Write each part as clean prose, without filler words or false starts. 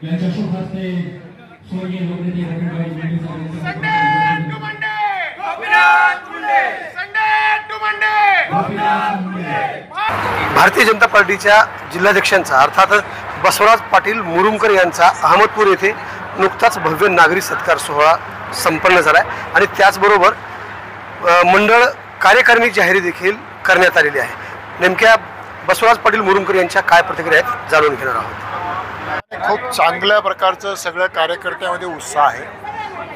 यांच्या शुभ हस्ते स्वर्गीय लोकनेते रवींद्रभाई भारतीय जनता पार्टीच्या जिल्हाध्यक्षांचा अर्थात बसवराज पाटील मुरुमकर यांचा अहमदपूर येथे नुकताच भव्य नागरी सत्कार सोहळा संपन्न झाला आहे आणि त्याचबरोबर मंडळ कार्यकारिणी जाहीर देखील करण्यात आलेली आहे। नेमक्या बसवराज पाटील मुरुमकर यांच्या काय प्रतिक्रिया आहेत जाणून घेणार आहोत। खूप चांगल्या प्रकारचं सगळ्या कार्यकर्त्यामध्ये उत्साह आहे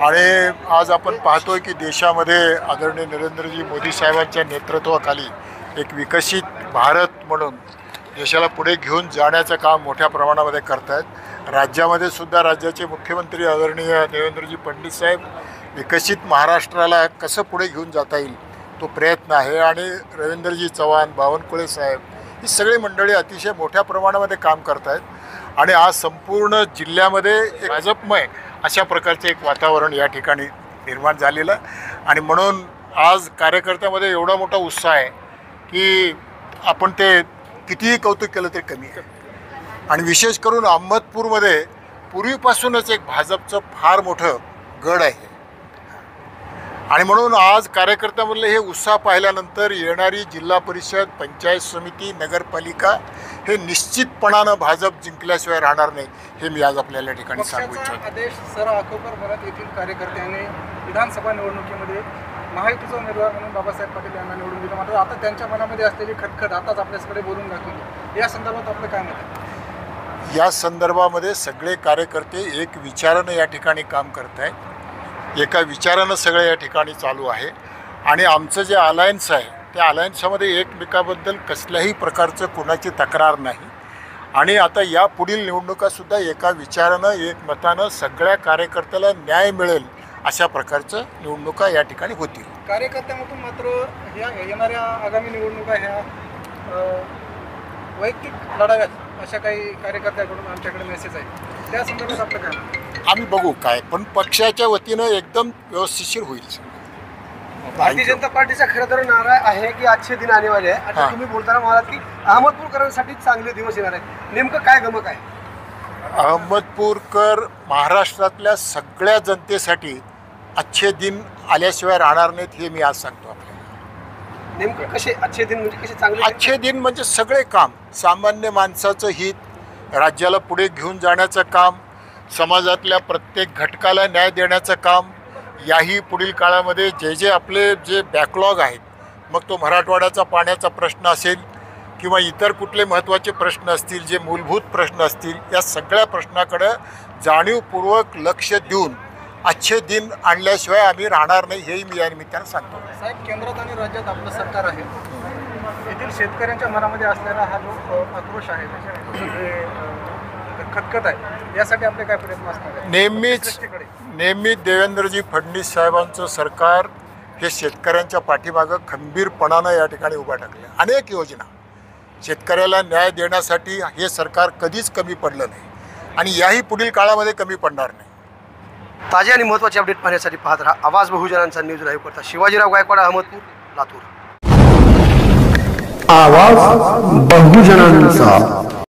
आणि आज आपण पाहतोय की देशामध्ये आदरणीय नरेंद्रजी मोदी साहेबांच्या नेतृत्वाखाली एक विकसित भारत म्हणून देशाला पुढे घेऊन जाण्याचं काम मोठ्या प्रमाणामध्ये करतायत। राज्यामध्ये सुद्धा राज्याचे मुख्यमंत्री आदरणीय देवेंद्रजी फडणवीस साहेब विकसित महाराष्ट्राला कसं पुढे घेऊन जाता येईल तो प्रयत्न आहे आणि रवींद्रजी चव्हाण, बावनकुळे साहेब ही सगळी मंडळी अतिशय मोठ्या प्रमाणामध्ये काम करतायत आणि आज संपूर्ण जिल्ह्यामध्ये एक भाजपमय अशा प्रकारचे एक वातावरण या ठिकाणी निर्माण झालेलं आणि म्हणून आज कार्यकर्त्यामध्ये एवढा मोठा उत्साह आहे की आपण ते कितीही कौतुक केलं तरी कमी आहे। आणि विशेष करून अहमदपूरमध्ये पूर्वीपासूनच एक भाजपचं फार मोठं गड आहे आणि म्हणून आज कार्यकर्त्यांमधले हे उत्साह पाहिल्यानंतर येणारी जिल्हा परिषद, पंचायत समिती, नगरपालिका हे निश्चितपणानं भाजप जिंकल्याशिवाय राहणार नाही हे मी आज आपल्याला ठिकाणी सांगू इच्छितो। आदेश सर अकोपर भरत येथील कार्यकर्त्यांनी विधानसभा निवडणुकीमध्ये महायुतीचा उमेदवार म्हणून बाबासाहेब पाटील यांना निवडून दिलं, मात्र आता त्यांच्या मनामध्ये असलेली खटखट आताच आपल्याकडे बोलून दाखवली। या संदर्भात आपलं काय मत आहे? या संदर्भामध्ये सगळे कार्यकर्ते एक विचारानं या ठिकाणी काम करत आहेत, एका विचारानं सगळं या ठिकाणी चालू आहे आणि आमचं जे अलायन्स आहे त्या अलायन्समध्ये एकमेकाबद्दल कसल्याही प्रकारचं कोणाची तक्रार नाही आणि आता या पुढील निवडणुकासुद्धा एका विचारानं एक मतानं सगळ्या कार्यकर्त्याला न्याय मिळेल अशा प्रकारचं निवडणुका या ठिकाणी होतील। कार्यकर्त्यांमधून मात्र ह्या येणाऱ्या आगामी निवडणुका ह्या वैयक्तिक लढाव्यात अशा काही कार्यकर्त्यांकडून आमच्याकडे मेसेज आहे, त्या संदर्भात आपलं काय? आम्ही बघू काय, पण पक्षाच्या वतीनं एकदम व्यवस्थितशीर होईल। भारतीय जनता पार्टीचा खरं तर नारा आहे की अच्छे दिन आने वाले आहे। आता तुम्ही बोलताना म्हणालात की अहमदपूरकरांसाठी चांगले दिवस येणार आहेत, नेमकं काय गमक आहे? अहमदपूरकर महाराष्ट्रातल्या सगळ्या जनतेसाठी अच्छे दिन आल्याशिवाय राहणार नाहीत हे मी आज सांगतो आपल्याला। नेमकं कसे अच्छे दिन म्हणजे कसे चांगले? अच्छे दिन म्हणजे सगळे काम, सामान्य माणसाचं हित, राज्याला पुढे घेऊन जाण्याचं काम, समाजातल्या प्रत्येक घटकाला न्याय देण्याचं काम, याही पुढील काळामध्ये जे आपले जे बॅकलॉग आहेत, मग तो मराठवाड्याचा पाण्याचा प्रश्न असेल किंवा इतर कुठले महत्त्वाचे प्रश्न असतील, जे मूलभूत प्रश्न असतील, या सगळ्या प्रश्नाकडे जाणीवपूर्वक लक्ष देऊन अच्छे दिन आणल्याशिवाय आम्ही राहणार नाही हेही मी या निमित्तानं सांगतो। साहेब, केंद्रात आणि राज्यात आपलं सरकार आहे, येथील शेतकऱ्यांच्या मनामध्ये असलेला हा जो आक्रोश आहे, खतखत आहे, यासाठी आपले काय प्रयत्न असणार आहेत? नेहमीच देवेंद्रजी फडणवीस साहेबांचं सरकार हे शेतकऱ्यांच्या पाठीमागं खंबीरपणानं या ठिकाणी उभा टाकले। अनेक योजना शेतकऱ्याला न्याय देण्यासाठी हे सरकार कधीच कमी पडलं नाही आणि याही पुढील काळामध्ये कमी पडणार नाही। ताजे आणि महत्त्वाचे अपडेट पाहण्यासाठी पाहत राहा आवाज बहुजनांचा न्यूज लाईव्ह करता शिवाजीराव गायकवाड, अहमदपूर, लातूर। आवाज बहुजनांचा।